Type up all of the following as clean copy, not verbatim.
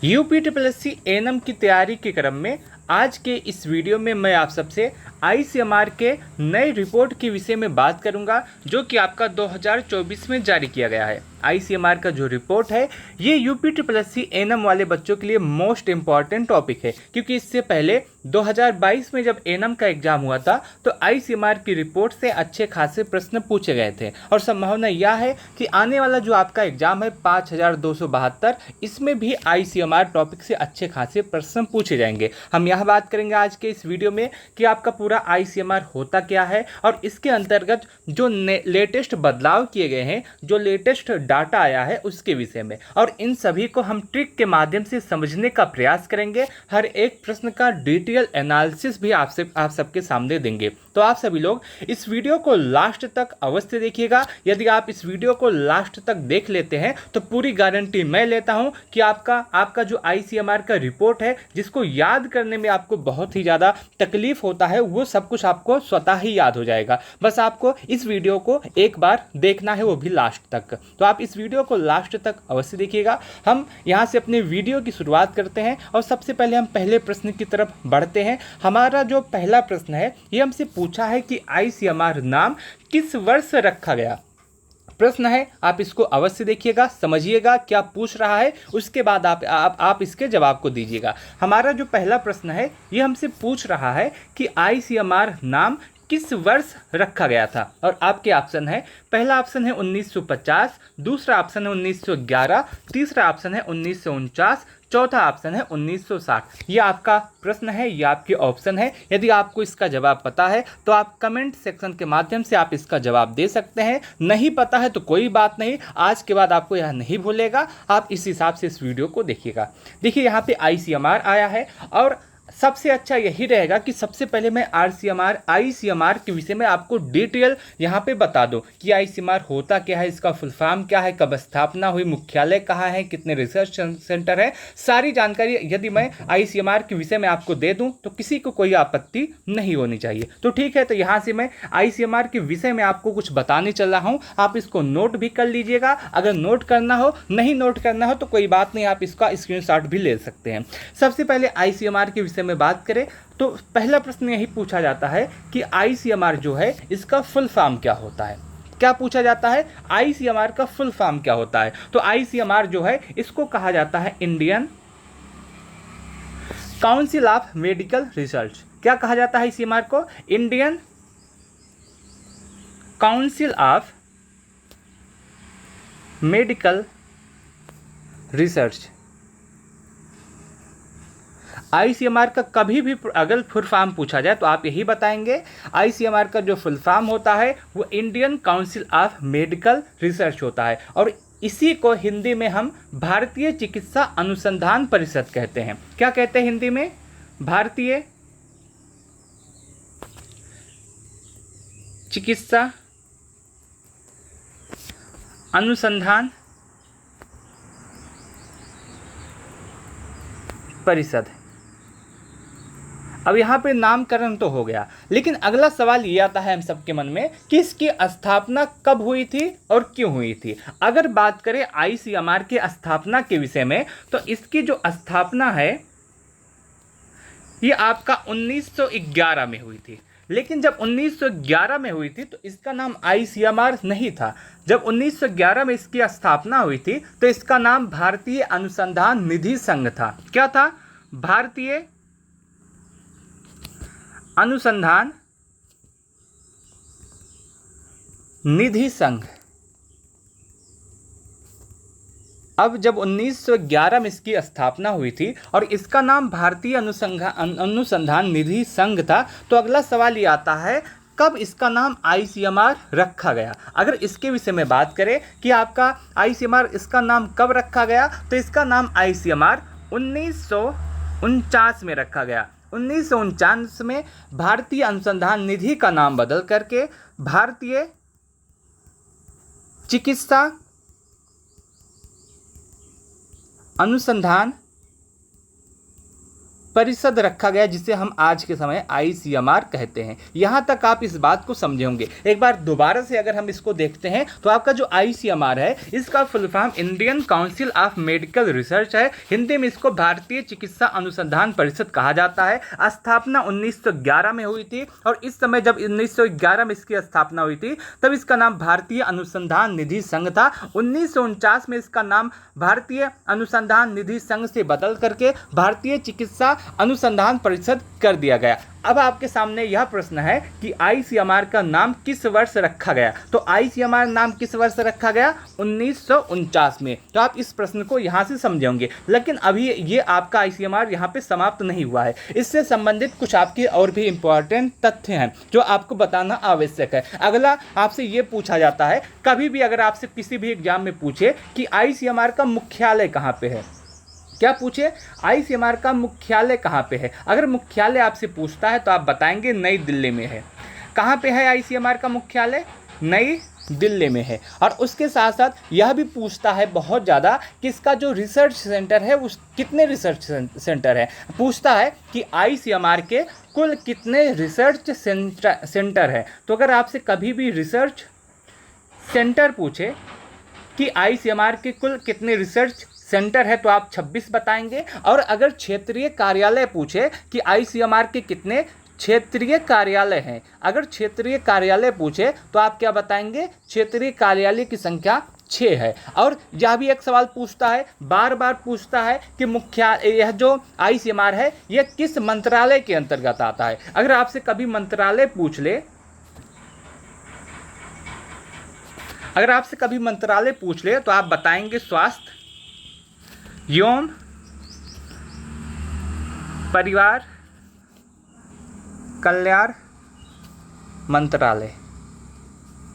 UP triple S C ANM की तैयारी के क्रम में आज के इस वीडियो में मैं आप सबसे आईसीएमआर के नए रिपोर्ट के विषय में बात करूंगा जो कि आपका 2024 में जारी किया गया है। आईसीएमआर का जो रिपोर्ट है ये UP triple S C ANM वाले बच्चों के लिए मोस्ट इंपॉर्टेंट टॉपिक है, क्योंकि इससे पहले 2022 में जब एएनएम का एग्जाम हुआ था तो आईसीएमआर की रिपोर्ट से अच्छे खासे प्रश्न पूछे गए थे और संभावना यह है कि आने वाला जो आपका एग्जाम है 5272 इसमें भी आईसीएमआर टॉपिक से अच्छे खासे प्रश्न पूछे जाएंगे। हम यह बात करेंगे आज के इस वीडियो में कि आपका पूरा आईसीएमआर होता क्या है और इसके अंतर्गत जो लेटेस्ट बदलाव किए गए हैं, जो लेटेस्ट डाटा आया है उसके विषय में, और इन सभी को हम ट्रिक के माध्यम से समझने का प्रयास करेंगे। हर एक प्रश्न का डिटेल एनालिसिस भी आप सबके सामने देंगे। तो आप सभी लोग इस वीडियो को लास्ट तक अवश्य देखिएगा। यदि आप इस वीडियो को लास्ट तक देख लेते हैं तो पूरी गारंटी मैं लेता हूं कि आपका जो आईसीएमआर का रिपोर्ट है, जिसको याद करने में आपको बहुत ही ज़्यादा तकलीफ होता है, वो सब कुछ आपको स्वतः ही याद हो जाएगा। बस आपको इस वीडियो को एक बार देखना है, वो भी लास्ट तक। तो आप इस वीडियो को लास्ट तक अवश्य देखिएगा। हम यहाँ से अपने वीडियो की शुरुआत करते हैं और सबसे पहले हम पहले प्रश्न की तरफ बढ़ते हैं। हमारा जो पहला प्रश्न है ये हमसे पूछा है कि आईसीएमआर नाम किस वर्ष रखा गया। प्रश्न है, आप इसको अवश्य देखिएगा, समझिएगा क्या पूछ रहा है, उसके बाद आप इसके जवाब को दीजिएगा। हमारा जो पहला प्रश्न है ये हमसे पूछ रहा है कि आईसीएमआर नाम किस वर्ष रखा गया था, और आपके ऑप्शन है, पहला ऑप्शन है 1950, दूसरा ऑप्शन है 1911, तीसरा ऑप्शन है 1949, चौथा ऑप्शन है 1960। ये आपका प्रश्न है, ये आपके ऑप्शन है। यदि आपको इसका जवाब पता है तो आप कमेंट सेक्शन के माध्यम से आप इसका जवाब दे सकते हैं। नहीं पता है तो कोई बात नहीं, आज के बाद आपको यह नहीं भूलेगा, आप इस हिसाब से इस वीडियो को देखिएगा। देखिए यहाँ पे आईसीएमआर आया है और सबसे अच्छा यही रहेगा कि सबसे पहले मैं आईसीएमआर के विषय में आपको डिटेल यहाँ पे बता दूं कि आईसीएमआर होता क्या है, इसका फुल फॉर्म क्या है, कब स्थापना हुई, मुख्यालय कहाँ है, कितने रिसर्च सेंटर है, सारी जानकारी यदि मैं आईसीएमआर के विषय में आपको दे दूं तो किसी को कोई आपत्ति नहीं होनी चाहिए। तो ठीक है, तो यहाँ से मैं आईसीएमआर के विषय में आपको कुछ बताने चल रहा हूँ, आप इसको नोट भी कर लीजिएगा। अगर नोट करना हो, नहीं नोट करना हो तो कोई बात नहीं, आप इसका स्क्रीनशॉट भी ले सकते हैं। सबसे पहले आईसीएमआर के विषय में बात करें तो पहला प्रश्न यही पूछा जाता है कि आईसीएमआर जो है इसका फुल फॉर्म क्या होता है। क्या पूछा जाता है, आईसीएमआर का फुल फॉर्म क्या होता है। तो आईसीएमआर जो है इसको कहा जाता है Indian council of medical research. क्या कहा जाता है आईसीएमआर को, Indian council of medical research. ICMR का कभी भी अगर फुल फॉर्म पूछा जाए तो आप यही बताएंगे, आईसीएमआर का जो फुल फॉर्म होता है वो Indian council of medical research होता है, और इसी को हिंदी में हम भारतीय चिकित्सा अनुसंधान परिषद कहते हैं। क्या कहते हैं हिंदी में, भारतीय चिकित्सा अनुसंधान परिषद। अब यहाँ पे नामकरण तो हो गया, लेकिन अगला सवाल ये आता है हम सबके मन में कि इसकी स्थापना कब हुई थी और क्यों हुई थी। अगर बात करें आईसीएमआर के स्थापना के विषय में तो इसकी जो स्थापना है ये आपका 1911 में हुई थी। लेकिन जब 1911 में हुई थी तो इसका नाम आईसीएमआर नहीं था। जब 1911 में इसकी स्थापना हुई थी तो इसका नाम भारतीय अनुसंधान निधि संघ था। क्या था, भारतीय अनुसंधान निधि संघ। अब जब 1911 में इसकी स्थापना हुई थी और इसका नाम भारतीय अनुसंधान निधि संघ था, तो अगला सवाल ये आता है कब इसका नाम आईसीएमआर रखा गया। अगर इसके विषय में बात करें कि आपका आईसीएमआर इसका नाम कब रखा गया, तो इसका नाम आईसीएमआर 1949 में रखा गया। 1949 में भारतीय अनुसंधान निधि का नाम बदल करके भारतीय चिकित्सा अनुसंधान परिषद रखा गया, जिसे हम आज के समय ICMR कहते हैं। यहाँ तक आप इस बात को समझे होंगे। एक बार दोबारा से अगर हम इसको देखते हैं तो आपका जो ICMR है, इसका full form Indian council of medical research है। हिंदी में इसको भारतीय चिकित्सा अनुसंधान परिषद कहा जाता है। स्थापना 1911 में हुई थी और इस समय जब 1911 में इसकी स्थापना हुई थी तब इसका नाम भारतीय अनुसंधान निधि संघ था। 1949 में इसका नाम भारतीय अनुसंधान निधि संघ से बदल करके भारतीय चिकित्सा अनुसंधान परिषद कर दिया गया। अब आपके सामने यह प्रश्न है कि ICMR का नाम किस वर्ष रखा गया। तो ICMR नाम किस वर्ष रखा गया? 1949 में। तो आप इस प्रश्न को यहाँ से समझे होंगे। लेकिन अभी ये आपका ICMR यहाँ पे समाप्त नहीं हुआ है। इससे संबंधित कुछ आपके और भी इंपॉर्टेंट तथ्य हैं जो आपको बताना आवश्यक है। अगला आपसे ये पूछा जाता है, कभी भी अगर आपसे किसी भी एग्जाम में पूछे कि ICMR का मुख्यालय कहाँ पे है, क्या पूछे? ICMR का मुख्यालय कहाँ पे है। अगर मुख्यालय आपसे पूछता है तो आप बताएंगे नई दिल्ली में है। कहाँ पे है ICMR का मुख्यालय? नई दिल्ली में है। और उसके साथ साथ यह भी पूछता है बहुत ज़्यादा कि इसका जो रिसर्च सेंटर है उस कितने रिसर्च सेंटर है। पूछता है कि ICMR के कुल कितने रिसर्च सेंटर है। तो अगर आपसे कभी भी रिसर्च सेंटर पूछे कि ICMR के कुल कितने रिसर्च सेंटर है तो आप 26 बताएंगे। और अगर क्षेत्रीय कार्यालय पूछे कि ICMR के कितने क्षेत्रीय कार्यालय हैं, अगर क्षेत्रीय कार्यालय पूछे तो आप क्या बताएंगे? क्षेत्रीय कार्यालय की संख्या 6 है। और यह भी एक सवाल पूछता है, बार बार पूछता है कि यह जो ICMR है यह किस मंत्रालय के अंतर्गत आता है। अगर आपसे कभी मंत्रालय पूछ ले, अगर आपसे कभी मंत्रालय पूछ ले तो आप बताएंगे स्वास्थ्य एवं परिवार कल्याण मंत्रालय।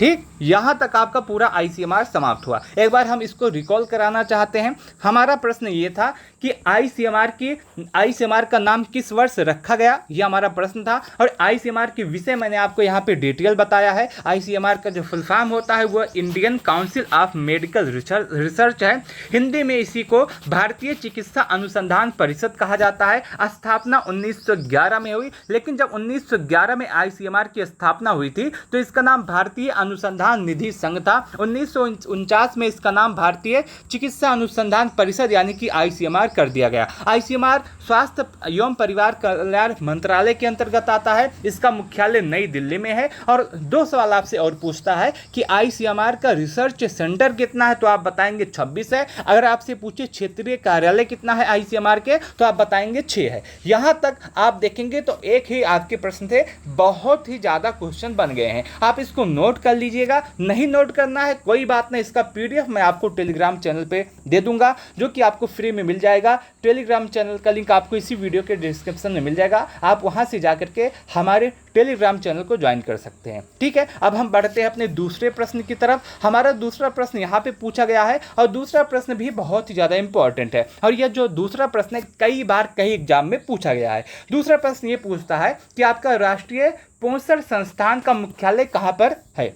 ठीक, यहाँ तक आपका पूरा ICMR समाप्त हुआ। एक बार हम इसको रिकॉल कराना चाहते हैं। हमारा प्रश्न ये था कि ICMR का नाम किस वर्ष रखा गया, ये हमारा प्रश्न था। और ICMR के विषय मैंने आपको यहाँ पे डिटेल बताया है। ICMR का जो फुल फॉर्म होता है वह Indian council of medical research है। हिंदी में इसी को भारतीय चिकित्सा अनुसंधान परिषद कहा जाता है। स्थापना 1911 में हुई, लेकिन जब 1911 में ICMR की स्थापना हुई थी तो इसका नाम भारतीय अनुसंधान निधि संघ था। 1949 में इसका नाम भारतीय चिकित्सा अनुसंधान परिषद यानी कि ICMR कर दिया गया। ICMR स्वास्थ्य एवं परिवार कल्याण मंत्रालय के अंतर्गत आता है। इसका मुख्यालय नई दिल्ली में है। और 2 सवाल आपसे और पूछता है कि ICMR का रिसर्च सेंटर कितना है तो आप बताएंगे 26 है। अगर आपसे पूछे क्षेत्रीय कार्यालय कितना है ICMR के तो आप बताएंगे 6 है। यहाँ तक आप देखेंगे तो एक ही आपके प्रश्न थे, बहुत ही ज़्यादा क्वेश्चन बन गए हैं। आप इसको नोट कर लीजिएगा। नहीं नोट करना है कोई बात नहीं, इसका PDF मैं आपको टेलीग्राम चैनल पे दे दूंगा जो कि आपको फ्री में मिल जाएगा। टेलीग्राम चैनल का लिंक आपको इसी वीडियो के डिस्क्रिप्शन में मिल जाएगा। आप वहां से जाकर के हमारे टेलीग्राम चैनल को ज्वाइन कर सकते हैं। ठीक है, अब हम बढ़ते हैं अपने दूसरे प्रश्न की तरफ। हमारा दूसरा प्रश्न यहाँ पे पूछा गया है और दूसरा प्रश्न भी बहुत ही ज़्यादा इंपॉर्टेंट है। और यह जो दूसरा प्रश्न है कई बार कई एग्जाम में पूछा गया है। दूसरा प्रश्न ये पूछता है कि आपका राष्ट्रीय पोषण संस्थान का मुख्यालय कहाँ पर है।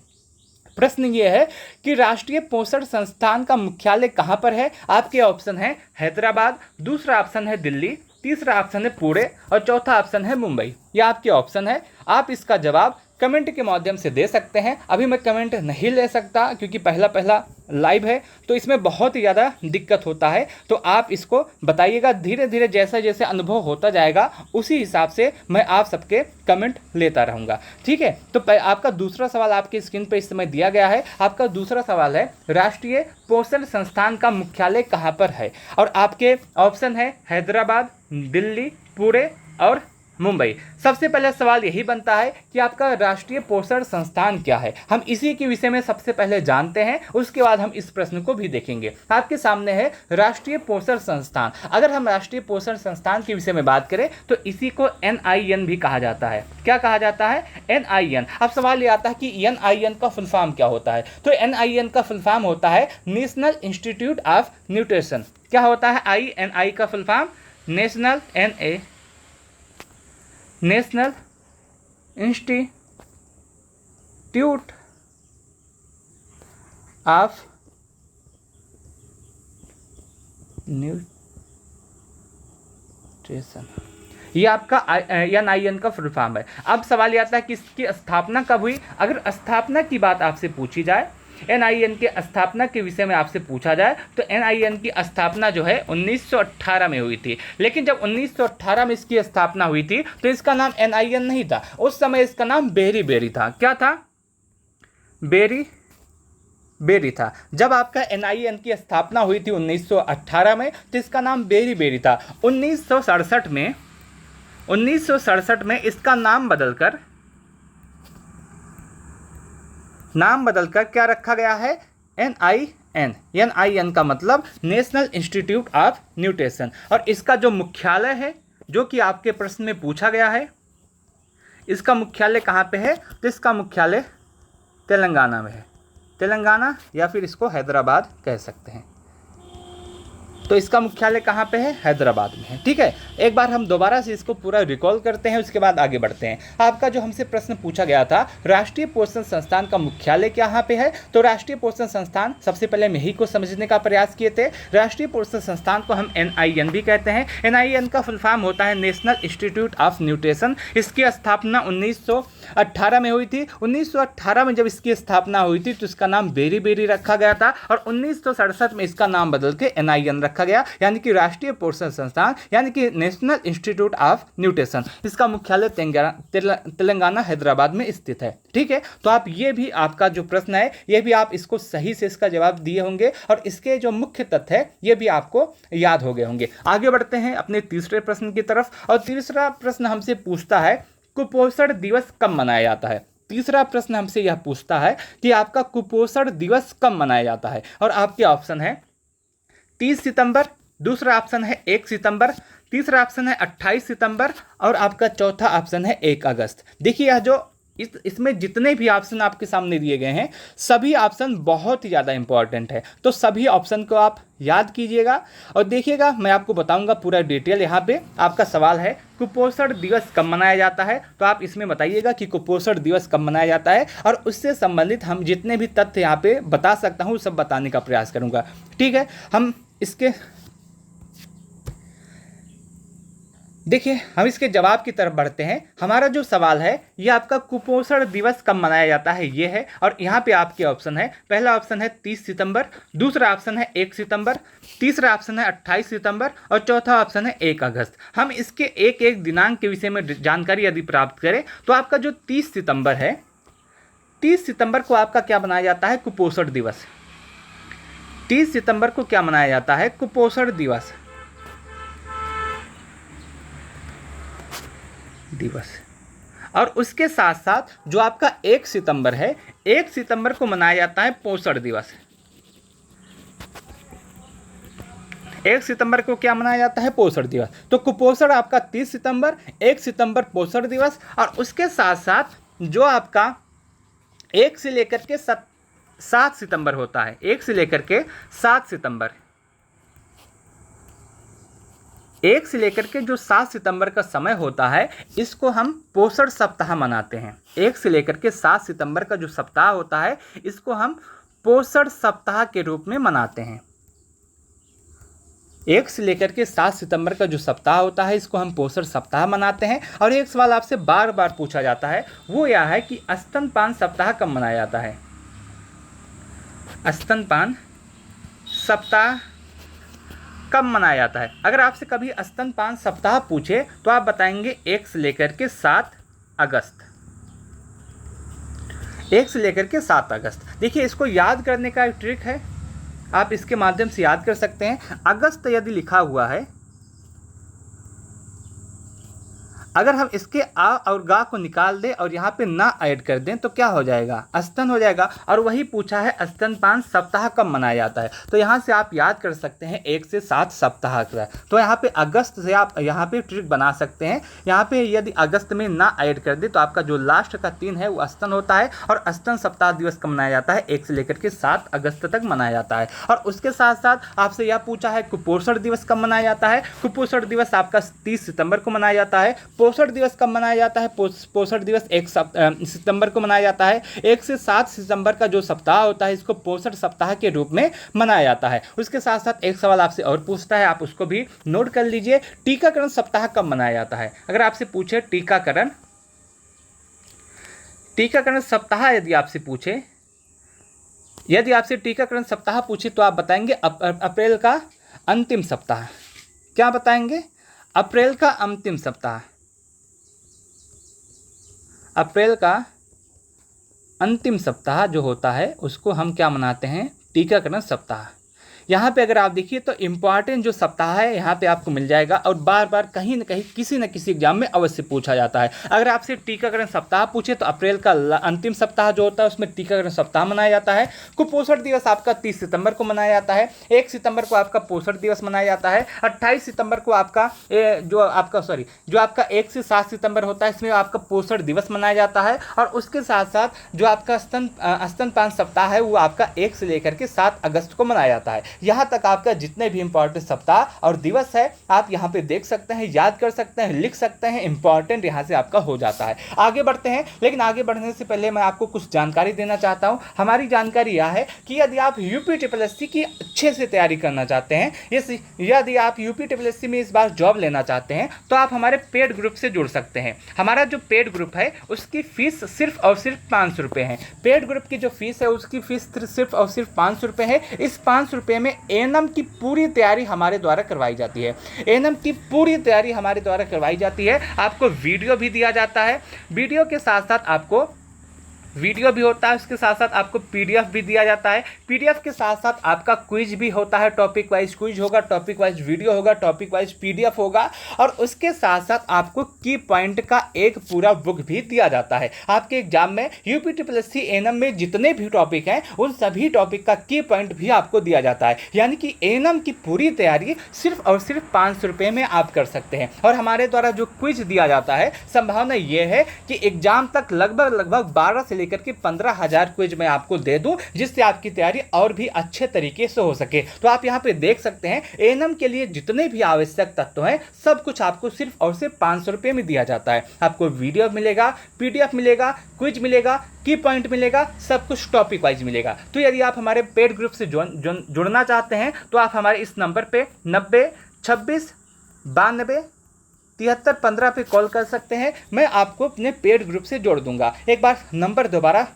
प्रश्न ये है कि राष्ट्रीय पोषण संस्थान का मुख्यालय कहाँ पर है। आपके ऑप्शन है हैदराबाद, दूसरा ऑप्शन है दिल्ली, तीसरा ऑप्शन है पुणे और चौथा ऑप्शन है मुंबई। ये आपके ऑप्शन है। आप इसका जवाब कमेंट के माध्यम से दे सकते हैं। अभी मैं कमेंट नहीं ले सकता क्योंकि पहला लाइव है तो इसमें बहुत ही ज़्यादा दिक्कत होता है। तो आप इसको बताइएगा, धीरे धीरे जैसा जैसे अनुभव होता जाएगा उसी हिसाब से मैं आप सबके कमेंट लेता रहूँगा। ठीक है, तो आपका दूसरा सवाल आपकी स्क्रीन पर इस समय दिया गया है। आपका दूसरा सवाल है राष्ट्रीय पोषण संस्थान का मुख्यालय कहाँ पर है। और आपके ऑप्शन है हैदराबाद, दिल्ली, पुणे और मुंबई। सबसे पहले सवाल यही बनता है कि आपका राष्ट्रीय पोषण संस्थान क्या है। हम इसी के विषय में सबसे पहले जानते हैं, उसके बाद हम इस प्रश्न को भी देखेंगे। आपके सामने है राष्ट्रीय पोषण संस्थान। अगर हम राष्ट्रीय पोषण संस्थान के विषय में बात करें तो इसी को NIN भी कहा जाता है। क्या कहा जाता है? NIN। अब सवाल ये आता है कि NIN का फुल फॉर्म क्या होता है। तो NIN का फुल फॉर्म होता है नेशनल इंस्टीट्यूट ऑफ न्यूट्रिशन। क्या होता है INI का full form? National national institute of nutrition. ये आपका NIN का फुल फॉर्म है। अब सवाल ये आता है कि इसकी स्थापना कब हुई। अगर स्थापना की बात आपसे पूछी जाए, NIN के स्थापना के विषय में आपसे पूछा जाए, तो NIN की स्थापना जो है 1918 में हुई थी। लेकिन जब 1918 में इसकी स्थापना हुई थी तो इसका नाम NIN नहीं था, उस समय इसका नाम बेरी बेरी था। क्या था? बेरी बेरी था। जब आपका NIN की स्थापना हुई थी 1918 में तो इसका नाम बेरी बेरी था। 1967 में इसका नाम बदलकर क्या रखा गया है? NIN। NIN का मतलब नेशनल इंस्टीट्यूट ऑफ न्यूट्रिशन। और इसका जो मुख्यालय है, जो कि आपके प्रश्न में पूछा गया है, इसका मुख्यालय कहाँ पे है? तो इसका मुख्यालय तेलंगाना में है। तेलंगाना या फिर इसको हैदराबाद कह सकते हैं। तो इसका मुख्यालय कहाँ पे है? हैदराबाद में है। ठीक है, एक बार हम दोबारा से इसको पूरा रिकॉल करते हैं, उसके बाद आगे बढ़ते हैं। आपका जो हमसे प्रश्न पूछा गया था, राष्ट्रीय पोषण संस्थान का मुख्यालय कहाँ पे है? तो राष्ट्रीय पोषण संस्थान, सबसे पहले मैं ही को समझने का प्रयास किए थे। राष्ट्रीय पोषण संस्थान को हम NIN भी कहते हैं। NIN का फुल फॉर्म होता है नेशनल इंस्टीट्यूट ऑफ न्यूट्रिशन। इसकी स्थापना 1918 में हुई थी। 1918 में जब इसकी स्थापना हुई थी तो इसका नाम बेरी बेरी रखा गया था, और 1967 में इसका नाम बदल के NIN रखा गया, यानी कि राष्ट्रीय पोषण संस्थान, यानी कि नेशनल इंस्टीट्यूट ऑफ न्यूट्रिशन। इसका मुख्यालय तेलंगाना हैदराबाद में स्थित है। ठीक है, तो आप ये भी, आपका जो प्रश्न है ये भी आप इसको सही से इसका जवाब दिए होंगे, और इसके जो मुख्य तथ्य है ये भी आपको याद हो गए होंगे। आगे बढ़ते हैं अपने तीसरे प्रश्न की तरफ, और तीसरा प्रश्न हमसे पूछता है कुपोषण दिवस कब मनाया जाता है। तीसरा प्रश्न हमसे यह पूछता है कि आपका कुपोषण दिवस कब मनाया जाता है, और आपके ऑप्शन है 30 सितंबर, दूसरा ऑप्शन है 1 सितंबर, तीसरा ऑप्शन है 28 सितंबर, और आपका चौथा ऑप्शन है 1 अगस्त। देखिए यह जो इसमें जितने भी ऑप्शन आपके सामने दिए गए हैं, सभी ऑप्शन बहुत ही ज़्यादा इंपॉर्टेंट है। तो सभी ऑप्शन को आप याद कीजिएगा और देखिएगा, मैं आपको बताऊंगा पूरा डिटेल। यहाँ पे आपका सवाल है कुपोषण दिवस कब मनाया जाता है, तो आप इसमें बताइएगा कि कुपोषण दिवस कब मनाया जाता है, और उससे संबंधित हम जितने भी तथ्य यहाँ पे बता सकता हूँ सब बताने का प्रयास करूँगा। ठीक है, हम इसके इसके जवाब की तरफ बढ़ते हैं। हमारा जो सवाल है ये आपका कुपोषण दिवस कब मनाया जाता है ये है, और यहाँ पे आपके ऑप्शन है, पहला ऑप्शन है 30 सितंबर, दूसरा ऑप्शन है 1 सितंबर, तीसरा ऑप्शन है 28 सितंबर, और चौथा ऑप्शन है 1 अगस्त। हम इसके एक एक दिनांक के विषय में जानकारी यदि प्राप्त करें तो आपका जो 30 सितंबर है, 30 सितंबर को आपका क्या मनाया जाता है? कुपोषण दिवस। 30 सितंबर को क्या मनाया जाता है? कुपोषण दिवस। और उसके साथ साथ जो आपका 1 सितंबर है, 1 सितंबर को मनाया जाता है पोषण दिवस। 1 सितंबर को क्या मनाया जाता है? पोषण दिवस। तो कुपोषण आपका 30 सितंबर, 1 सितंबर पोषण दिवस, और उसके साथ साथ जो आपका 1 से लेकर के 7 सितंबर होता है, 1 से लेकर के 7 सितंबर, 1 से लेकर के जो 7 सितंबर का समय होता है, इसको हम पोषण सप्ताह मनाते हैं। 1 से लेकर के 7 सितंबर का जो सप्ताह होता है, इसको हम पोषण सप्ताह के रूप में मनाते हैं। 1 से लेकर के 7 सितंबर का जो सप्ताह होता है, इसको हम पोषण सप्ताह मनाते हैं। और एक सवाल आपसे बार बार पूछा जाता है, वो यह है कि स्तनपान सप्ताह कब मनाया जाता है? स्तनपान सप्ताह कब मनाया जाता है? अगर आपसे कभी स्तनपान सप्ताह पूछे तो आप बताएंगे 1 से लेकर के 7 अगस्त। 1 से लेकर के 7 अगस्त। देखिए इसको याद करने का एक ट्रिक है, आप इसके माध्यम से याद कर सकते हैं। अगस्त यदि लिखा हुआ है, अगर हम इसके आ और गा को निकाल दें और यहाँ पे ना ऐड कर दें तो क्या हो जाएगा? स्तन हो जाएगा। और वही पूछा है स्तनपान सप्ताह कब मनाया जाता है, तो यहाँ से आप याद कर सकते हैं 1 से 7 सप्ताह का। तो यहाँ पे अगस्त से आप यहाँ पे ट्रिक बना सकते हैं। यहाँ पे यदि अगस्त में ना ऐड कर दें तो आपका जो लास्ट का 3 है वो स्तन होता है, और स्तन सप्ताह दिवस कब मनाया जाता है? 1 से लेकर के 7 अगस्त तक मनाया जाता है। और उसके साथ साथ आपसे यह पूछा है कुपोषण दिवस कब मनाया जाता है? कुपोषण दिवस आपका 30 सितंबर को मनाया जाता है। पोषण दिवस कब मनाया जाता है? पोषण दिवस 1 सितंबर को मनाया जाता है। 1 से 7 सितंबर का जो सप्ताह होता है इसको पोषण सप्ताह के रूप में मनाया जाता है। उसके साथ साथ एक सवाल आपसे और पूछता है, आप उसको भी नोट कर लीजिए। टीकाकरण सप्ताह कब मनाया जाता है? अगर आपसे पूछे टीकाकरण सप्ताह यदि आपसे टीकाकरण सप्ताह पूछे तो आप बताएंगे अप्रैल का अंतिम सप्ताह। क्या बताएंगे? अप्रैल का अंतिम सप्ताह। अप्रैल का अंतिम सप्ताह जो होता है उसको हम क्या मनाते हैं? टीकाकरण सप्ताह। यहाँ पे अगर आप देखिए तो इम्पॉर्टेंट जो सप्ताह है यहाँ पे आपको मिल जाएगा और बार बार कहीं ना कहीं किसी न किसी एग्जाम में अवश्य पूछा जाता है। अगर आपसे टीकाकरण सप्ताह पूछे तो अप्रैल का अंतिम सप्ताह जो होता है उसमें टीकाकरण सप्ताह मनाया जाता है। कुपोषण दिवस आपका 30 सितंबर को मनाया जाता है। 1 सितंबर को आपका पोषण दिवस मनाया जाता है। 28 सितंबर को आपका जो आपका 1 से 7 सितंबर होता है इसमें आपका पोषण दिवस मनाया जाता है। और उसके साथ साथ जो आपका स्तनपान सप्ताह है वो आपका 1 से लेकर के 7 अगस्त को मनाया जाता है। यहाँ तक आपका जितने भी इंपॉर्टेंट सप्ताह और दिवस है आप यहाँ पे देख सकते हैं, याद कर सकते हैं, लिख सकते हैं। इंपॉर्टेंट यहाँ से आपका हो जाता है। आगे बढ़ते हैं, लेकिन आगे बढ़ने से पहले मैं आपको कुछ जानकारी देना चाहता हूँ। हमारी जानकारी यह है कि यदि आप यूपीएससी की अच्छे से तैयारी करना चाहते हैं, यदि आप यूपीएससी में इस बार जॉब लेना चाहते हैं तो आप हमारे पेड ग्रुप से जुड़ सकते हैं। हमारा जो पेड ग्रुप है उसकी फीस सिर्फ और सिर्फ 500 रुपये है। पेड ग्रुप की जो फीस है उसकी फीस सिर्फ और सिर्फ 500 रुपये है। इस 500 रुपये में एएनएम की पूरी तैयारी हमारे द्वारा करवाई जाती है। एएनएम की पूरी तैयारी हमारे द्वारा करवाई जाती है। आपको वीडियो भी दिया जाता है। वीडियो के साथ साथ आपको वीडियो भी होता है, उसके साथ साथ आपको पीडीएफ भी दिया जाता है। पीडीएफ के साथ साथ आपका क्विज भी होता है। टॉपिक वाइज क्विज होगा, टॉपिक वाइज वीडियो होगा, टॉपिक वाइज पीडीएफ होगा और उसके साथ साथ आपको की पॉइंट का एक पूरा बुक भी दिया जाता है। आपके एग्जाम में यूपीएससी एएनएम में जितने भी टॉपिक हैं उन सभी टॉपिक का की पॉइंट भी आपको दिया जाता है। यानी कि एएनएम की पूरी तैयारी सिर्फ और सिर्फ 500 रुपये में आप कर सकते हैं। और हमारे द्वारा जो क्विज दिया जाता है, संभावना यह है कि एग्जाम तक लगभग 12 से करके 15,000 क्विज मैं आपको दे दूं, जिससे आपकी तैयारी और भी अच्छे तरीके से हो सके। तो आप यहां पे देख सकते हैं एएनएम के लिए जितने भी आवश्यक तत्व हैं सब कुछ आपको सिर्फ और सिर्फ 500 रुपये में दिया जाता है। आपको वीडियो मिलेगा, पीडीएफ मिलेगा, क्विज मिलेगा, की पॉइंट मिलेगा, सब कुछ टॉपिक वाइज मिलेगा। तो यदि आप हमारे पेड ग्रुप से जुड़ना चाहते हैं तो आप हमारे इस नंबर पे 90 26 92 73 15 पे कॉल कर सकते हैं। मैं आपको अपने पेड ग्रुप से जोड़ दूंगा। एक बार नंबर दोबारा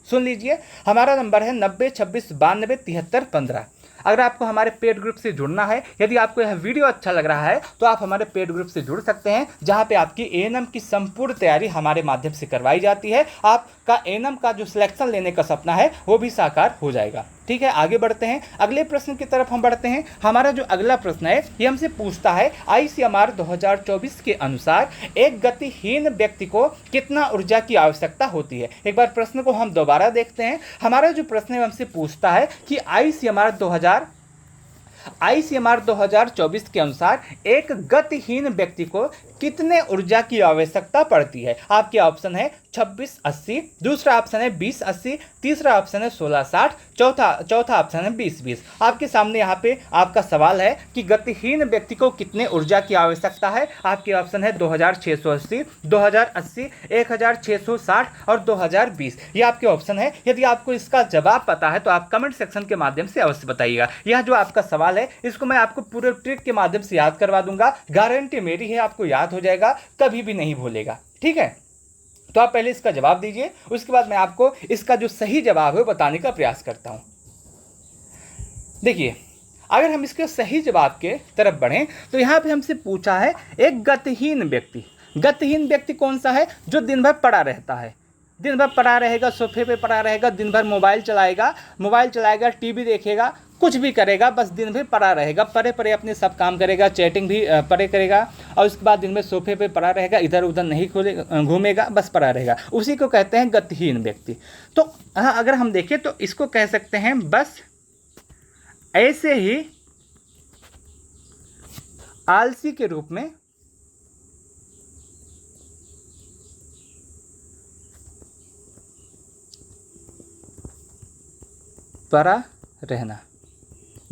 सुन लीजिए। हमारा नंबर है 90 26 92 73 15। अगर आपको हमारे पेड ग्रुप से जुड़ना है, यदि आपको यह वीडियो अच्छा लग रहा है तो आप हमारे पेड ग्रुप से जुड़ सकते हैं, जहां पे आपकी एएनएम की संपूर्ण तैयारी हमारे माध्यम से करवाई जाती है। आपका एएनएम का जो सिलेक्शन लेने का सपना है वो भी साकार हो जाएगा। ठीक है, आगे बढ़ते हैं, अगले प्रश्न की तरफ हम बढ़ते हैं। हमारा जो अगला प्रश्न है ये हमसे पूछता है आईसीएमआर 2024 के अनुसार एक गतिहीन व्यक्ति को कितना ऊर्जा की आवश्यकता होती है। एक बार प्रश्न को हम दोबारा देखते हैं। हमारा जो प्रश्न है हमसे पूछता है कि आईसीएमआर 2024 के अनुसार एक गतिहीन व्यक्ति को कितने ऊर्जा की आवश्यकता पड़ती है। आपके ऑप्शन है 2680, दूसरा ऑप्शन है 2080, तीसरा ऑप्शन है 1660, चौथा ऑप्शन है 2020। आपके सामने यहाँ पे आपका सवाल है कि गतिहीन व्यक्ति को कितने ऊर्जा की आवश्यकता है। आपके ऑप्शन है 2680, 2080, 1660 और 2020। ये आपके ऑप्शन है। यदि आपको इसका जवाब पता है तो आप कमेंट सेक्शन के माध्यम से अवश्य बताइएगा। यह जो आपका सवाल है इसको मैं आपको पूरे ट्रिक के माध्यम से याद करवा दूंगा। गारंटी मेरी है, आपको याद हो जाएगा, कभी भी नहीं भूलेगा। ठीक है, तो आप पहले इसका जवाब दीजिए, उसके बाद मैं आपको इसका जो सही जवाब है बताने का प्रयास करता हूं। देखिए, अगर हम इसके सही जवाब के तरफ बढ़ें तो यहां पे हमसे पूछा है एक गतिहीन व्यक्ति। गतिहीन व्यक्ति कौन सा है? जो दिन भर पड़ा रहता है, दिन भर पड़ा रहेगा, सोफे पे पड़ा रहेगा, दिन भर मोबाइल चलाएगा, टीवी देखेगा, कुछ भी करेगा, बस दिन भर पड़ा रहेगा, परे अपने सब काम करेगा, चैटिंग भी परे करेगा और उसके बाद दिन में सोफे पे पड़ा रहेगा, इधर उधर नहीं घूमेगा, बस पड़ा रहेगा। उसी को कहते हैं गतिहीन व्यक्ति। तो अगर हम देखें तो इसको कह सकते हैं बस ऐसे ही आलसी के रूप में पड़ा रहना।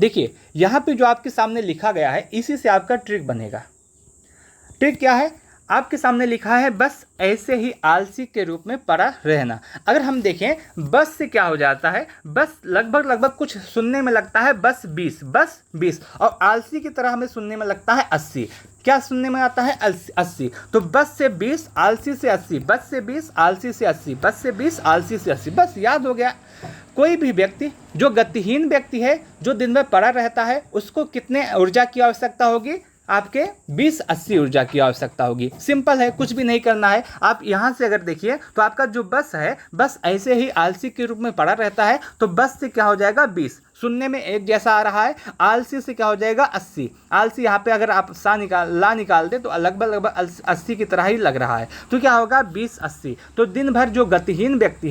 देखिए यहाँ पे जो आपके सामने लिखा गया है इसी से आपका ट्रिक बनेगा। ट्रिक क्या है? आपके सामने लिखा है बस ऐसे ही आलसी के रूप में पड़ा रहना। अगर हम देखें बस से क्या हो जाता है, बस लगभग कुछ सुनने में लगता है बस 20 और आलसी की तरह हमें सुनने में लगता है 80। क्या सुनने में आता है 80। तो बस से 20 आलसी से 80, बस से 20 आलसी से 80, बस से 20 आलसी से 80। बस याद हो गया। कोई भी व्यक्ति जो गतिहीन व्यक्ति है, जो दिन भर पड़ा रहता है, उसको कितने ऊर्जा की आवश्यकता होगी? आपके 20-80 ऊर्जा की आवश्यकता होगी। सिंपल है, कुछ भी नहीं करना है। आप यहाँ से अगर देखिए तो आपका जो बस है, बस ऐसे ही आलसी के रूप में पड़ा रहता है, तो बस से क्या हो जाएगा 20, सुनने में एक जैसा आ रहा है। आलसी से क्या हो जाएगा 80, आलसी यहाँ पे अगर आप ला निकाल दे तो लगभग 80 की तरह ही लग रहा है। तो क्या होगा 20-80। तो दिन भर जो गतिहीन व्यक्ति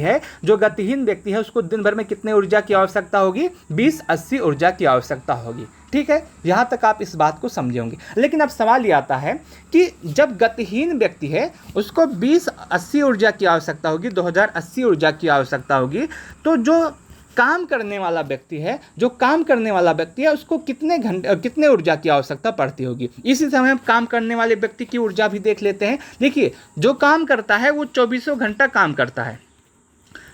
है उसको दिन भर में कितने ऊर्जा की आवश्यकता होगी? 20-80 ऊर्जा की आवश्यकता होगी। ठीक है, यहाँ तक आप इस बात को समझे होंगे। लेकिन अब सवाल ये आता है कि जब गतिहीन व्यक्ति है उसको 20-80 ऊर्जा की आवश्यकता होगी, 2080 ऊर्जा की आवश्यकता होगी, तो जो काम करने वाला व्यक्ति है उसको कितने ऊर्जा की आवश्यकता पड़ती होगी? इसी समय हम काम करने वाले व्यक्ति की ऊर्जा भी देख लेते हैं। देखिए, जो काम करता है वो 24 घंटा काम करता है।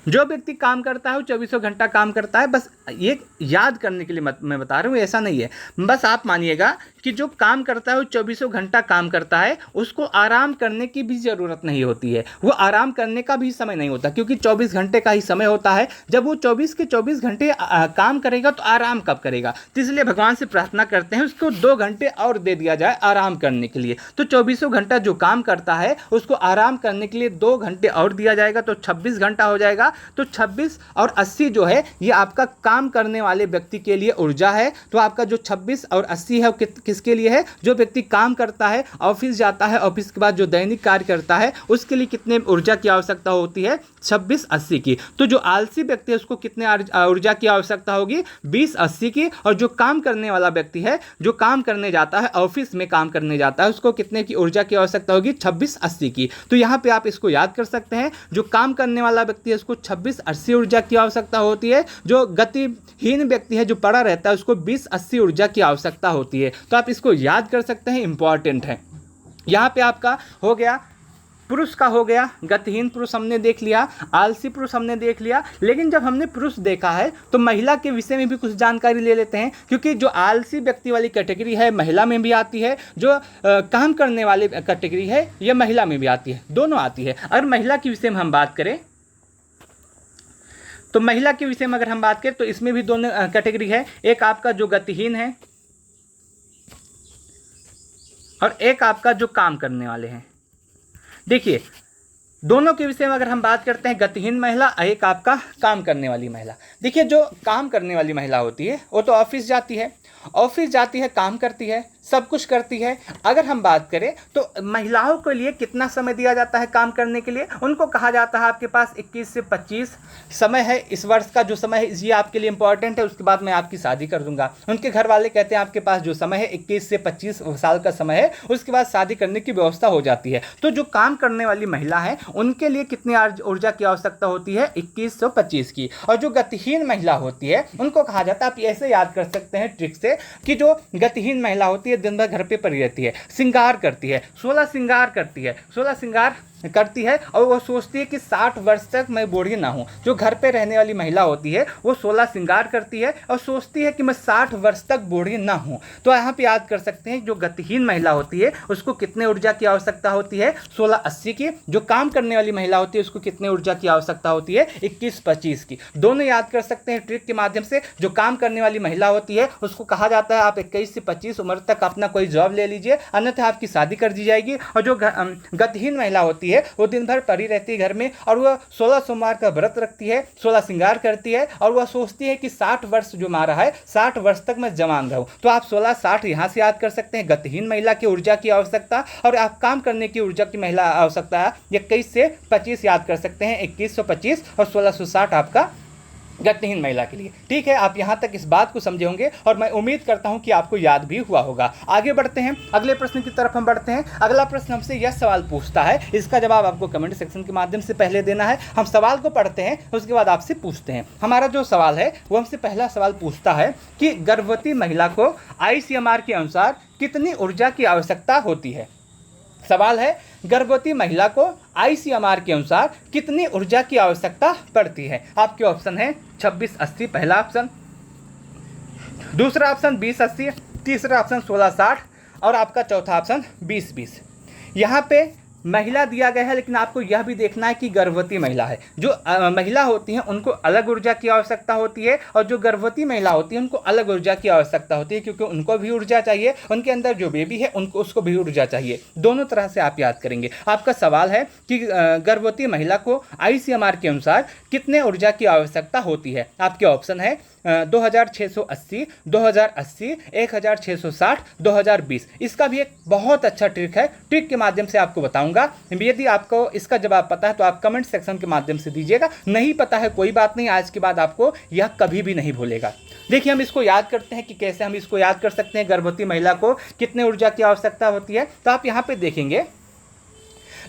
जो व्यक्ति काम करता है वो 24 घंटा काम करता है। बस ये याद करने के लिए मैं बता रहा हूँ, ऐसा नहीं है। बस आप मानिएगा कि जो काम करता है वो 24 घंटा काम करता है, उसको आराम करने की भी ज़रूरत नहीं होती है। वो आराम करने का भी समय नहीं होता, क्योंकि 24 घंटे का ही समय होता है। जब वो 24 के 24 घंटे काम करेगा तो आराम कब करेगा? तो इसलिए भगवान से प्रार्थना करते हैं उसको 2 घंटे और दे दिया जाए आराम करने के लिए। तो 24 घंटा जो काम करता है उसको आराम करने के लिए 2 घंटे और दिया जाएगा, तो 26 घंटा हो जाएगा। तो 26 और 80 जो है ये आपका काम करने वाले व्यक्ति के लिए ऊर्जा है। तो आपका जो 26 और 80 है वो किसके लिए है? जो व्यक्ति काम करता है, ऑफिस जाता है, ऑफिस के बाद जो दैनिक कार्य करता है, उसके लिए कितने ऊर्जा की आवश्यकता होती है? 26-80 की। तो जो आलसी व्यक्ति है उसको कितने ऊर्जा की आवश्यकता होगी? 20-80 की। और जो काम करने वाला व्यक्ति है, जो काम करने जाता है, ऑफिस में काम करने जाता है, उसको कितने की ऊर्जा की आवश्यकता होगी? 26-80 की। तो यहाँ पे आप इसको याद कर सकते हैं, जो काम करने वाला व्यक्ति है उसको 26-80 ऊर्जा की आवश्यकता होती है। जो गतिहीन व्यक्ति है, जो पड़ा रहता है, उसको 20-80 ऊर्जा की आवश्यकता होती है। तो आप इसको याद कर सकते हैं, इंपॉर्टेंट है। यहाँ पे आपका हो गया, पुरुष का हो गया, गतिहीन पुरुष हमने देख लिया, आलसी पुरुष हमने देख लिया। लेकिन जब हमने पुरुष देखा है तो महिला के विषय में भी कुछ जानकारी ले लेते हैं, क्योंकि जो आलसी व्यक्ति वाली कैटेगरी है महिला में भी आती है, जो काम करने वाली कैटेगरी है यह महिला में भी आती है, दोनों आती है। अगर महिला के विषय में हम बात करें तो महिला के विषय में अगर हम बात करें तो इसमें भी दोनों कैटेगरी है। एक आपका जो गतिहीन है और एक आपका जो काम करने वाले हैं। देखिए, दोनों के विषय में अगर हम बात करते हैं, गतिहीन महिला, एक आपका काम करने वाली महिला। देखिए, जो काम करने वाली महिला होती है वो तो ऑफिस जाती है, काम करती है, सब कुछ करती है। अगर हम बात करें तो महिलाओं के लिए कितना समय दिया जाता है काम करने के लिए? उनको कहा जाता है आपके पास 21 से 25 समय है। इस वर्ष का जो समय है ये आपके लिए इंपॉर्टेंट है, उसके बाद मैं आपकी शादी कर दूंगा। उनके घर वाले कहते हैं आपके पास जो समय है 21 से 25 साल का समय है, उसके बाद शादी करने की व्यवस्था हो जाती है। तो जो काम करने वाली महिला है उनके लिए कितनी ऊर्जा की आवश्यकता होती है? 21 से 25 की। और जो गतिहीन महिला होती है उनको कहा जाता है, आप ऐसे याद कर सकते हैं ट्रिक से, कि जो गतिहीन महिला होती है दिन भर घर पे पड़ी रहती है, श्रृंगार करती है, 16 श्रृंगार करती है और वो सोचती है कि 60 वर्ष तक मैं बूढ़ी ना हूँ। जो घर पे रहने वाली महिला होती है वो 16 श्रृंगार करती है और सोचती है कि मैं 60 वर्ष तक बूढ़ी ना हूँ। तो यहाँ पे याद कर सकते हैं, जो गतिहीन महिला होती है उसको कितने ऊर्जा की आवश्यकता होती है? 16-80 की। जो काम करने वाली महिला होती है उसको कितने ऊर्जा की आवश्यकता होती है? 21-25 की। दोनों याद कर सकते हैं ट्रिक के माध्यम से। जो काम करने वाली महिला होती है उसको कहा जाता है आप 21 से 25 उम्र तक अपना कोई जॉब ले लीजिए, अन्यथा आपकी शादी कर दी जाएगी। और जो गतिहीन महिला होती है वो दिन भर पड़ी रहती है घर में और वह 16 सोमवार का व्रत रखती है, 16 श्रृंगार करती है और वह सोचती है कि 60 वर्ष जो मारा है 60 वर्ष तक मैं जवान रहूं। तो आप 16-60 यहाँ से याद कर सकते हैं गतिहीन महिला की ऊर्जा की आवश्यकता। और आप काम करने की ऊर्जा की महिला आवश्यकता है 21 से 25 याद कर सकते हैं, 2125 और 1660 आपका गतिहीन महिला के लिए। ठीक है, आप यहाँ तक इस बात को समझे होंगे और मैं उम्मीद करता हूँ कि आपको याद भी हुआ होगा। आगे बढ़ते हैं, अगले प्रश्न की तरफ हम बढ़ते हैं। अगला प्रश्न हमसे यह सवाल पूछता है, इसका जवाब आपको कमेंट सेक्शन के माध्यम से पहले देना है। हम सवाल को पढ़ते हैं, उसके बाद आपसे पूछते हैं। हमारा जो सवाल है वो हमसे पहला सवाल पूछता है कि गर्भवती महिला को ICMR के अनुसार कितनी ऊर्जा की आवश्यकता होती है? सवाल है, गर्भवती महिला को आईसीएमआर के अनुसार कितनी ऊर्जा की आवश्यकता पड़ती है? आपके ऑप्शन है 2680 पहला ऑप्शन, दूसरा ऑप्शन 2080, तीसरा ऑप्शन 1660 और आपका चौथा ऑप्शन 2020। यहाँ पे महिला दिया गया है, लेकिन आपको यह भी देखना है कि गर्भवती महिला है। जो महिला होती हैं उनको अलग ऊर्जा की आवश्यकता होती है, और जो गर्भवती महिला होती है उनको अलग ऊर्जा की आवश्यकता होती है, क्योंकि उनको भी ऊर्जा चाहिए, उनके अंदर जो बेबी है उनको उसको भी ऊर्जा चाहिए। दोनों तरह से आप याद करेंगे। आपका सवाल है कि गर्भवती महिला को आईसीएमआर के अनुसार कितने ऊर्जा की आवश्यकता होती है? आपके ऑप्शन है 2680, 2080, 1660, 2020। इसका भी एक बहुत अच्छा ट्रिक है, ट्रिक के माध्यम से आपको बताऊंगा। यदि आपको इसका जवाब पता है तो आप कमेंट सेक्शन के माध्यम से दीजिएगा, नहीं पता है कोई बात नहीं, आज के बाद आपको यह कभी भी नहीं भूलेगा। देखिए, हम इसको याद करते हैं कि कैसे हम इसको याद कर सकते हैं, गर्भवती महिला को कितने ऊर्जा की आवश्यकता होती है। तो आप यहाँ पे देखेंगे,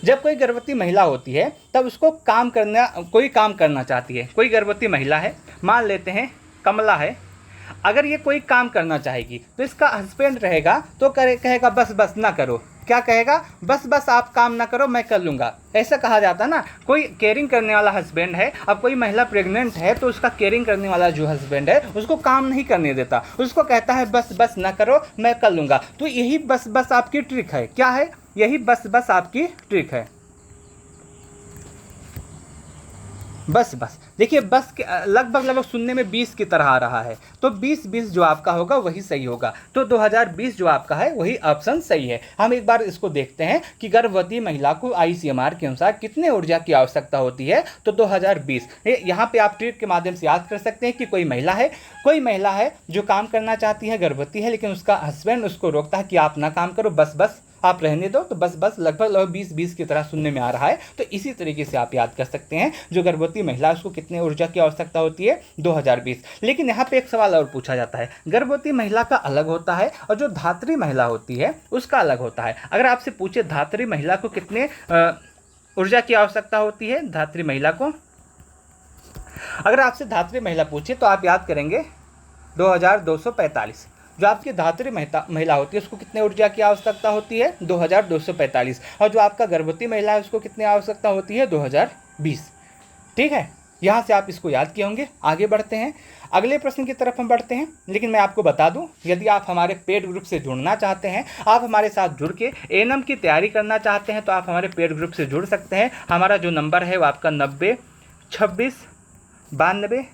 जब कोई गर्भवती महिला होती है तब उसको कोई काम करना चाहती है। कोई गर्भवती महिला है, मान लेते हैं कमला है, अगर ये कोई काम करना चाहेगी तो इसका हस्बैंड रहेगा तो कहेगा बस बस ना करो। क्या कहेगा? बस बस आप काम ना करो, मैं कर लूँगा। ऐसा कहा जाता है ना। कोई केयरिंग करने वाला हस्बैंड है, अब कोई महिला प्रेग्नेंट है तो उसका केयरिंग करने वाला जो हस्बैंड है उसको काम नहीं करने देता, उसको कहता है बस बस ना करो, मैं कर लूँगा। तो यही बस बस आपकी ट्रिक है। क्या है? यही बस बस आपकी ट्रिक है। बस बस देखिए, बस के लगभग सुनने में 20 की तरह आ रहा है, तो 20 जो आपका होगा वही सही होगा। तो 2020 जो आपका है वही ऑप्शन सही है। हम एक बार इसको देखते हैं कि गर्भवती महिला को आईसीएमआर के अनुसार कितने ऊर्जा की आवश्यकता होती है। तो 2020 यहाँ पे आप ट्रिक के माध्यम से याद कर सकते हैं कि कोई महिला है जो काम करना चाहती है, गर्भवती है, लेकिन उसका हस्बैंड उसको रोकता है कि आप ना काम करो, बस बस आप रहने दो। तो बस बस लगभग 20 की तरह सुनने में आ रहा है। तो इसी तरीके से आप याद कर सकते हैं, जो गर्भवती महिला उसको कितने ऊर्जा की आवश्यकता होती है? 2020। लेकिन यहाँ पे एक सवाल और पूछा जाता है, गर्भवती महिला का अलग होता है और जो धात्री महिला होती है उसका अलग होता है। अगर आपसे पूछे धात्री महिला को कितने ऊर्जा की आवश्यकता होती है, धात्री महिला को अगर आपसे धात्री महिला पूछे तो आप याद करेंगे 2245। जो आपकी धात्री महिला होती है उसको कितने ऊर्जा की आवश्यकता होती है? 2245। और जो आपका गर्भवती महिला है उसको कितनी आवश्यकता होती है? 2020। ठीक है, यहाँ से आप इसको याद किए होंगे। आगे बढ़ते हैं, अगले प्रश्न की तरफ हम बढ़ते हैं। लेकिन मैं आपको बता दूं, यदि आप हमारे पेड ग्रुप से जुड़ना चाहते हैं, आप हमारे साथ जुड़ के एएनएम की तैयारी करना चाहते हैं, तो आप हमारे पेड ग्रुप से जुड़ सकते हैं। हमारा जो नंबर है वो आपका 90 26 92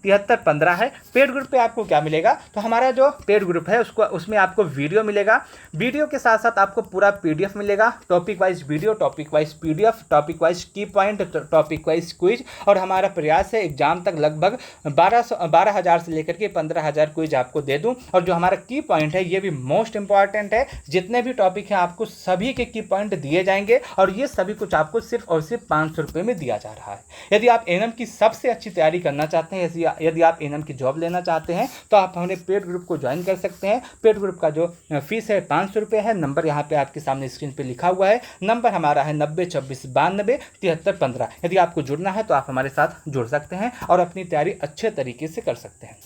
73 15 है। पेड ग्रुप पे आपको क्या मिलेगा? तो हमारा जो पेड ग्रुप है उसमें आपको वीडियो मिलेगा, वीडियो के साथ साथ आपको पूरा पीडीएफ मिलेगा, topic wise video, topic wise PDF, topic wise की पॉइंट, टॉपिक वाइज क्विज। और हमारा प्रयास है एग्जाम तक लगभग 12,000 से लेकर के 15,000 क्विज आपको दे दूं। और जो हमारा की पॉइंट है ये भी मोस्ट इंपॉर्टेंट है। जितने भी टॉपिक हैं आपको सभी के की पॉइंट दिए जाएंगे, और ये सभी कुछ आपको सिर्फ और सिर्फ 500 रुपये में दिया जा रहा है। यदि आप एएनएम की सबसे अच्छी तैयारी करना चाहते हैं, यदि आप एएनएम की जॉब लेना चाहते हैं, तो आप हमारे पेड ग्रुप को ज्वाइन कर सकते हैं। पेड ग्रुप का जो फीस है 500 रुपये है। नंबर यहाँ पे आपके सामने स्क्रीन पे लिखा हुआ है। नंबर हमारा है 90 26 92 73 15। यदि आपको जुड़ना है तो आप हमारे साथ जुड़ सकते हैं और अपनी तैयारी अच्छे तरीके से कर सकते हैं।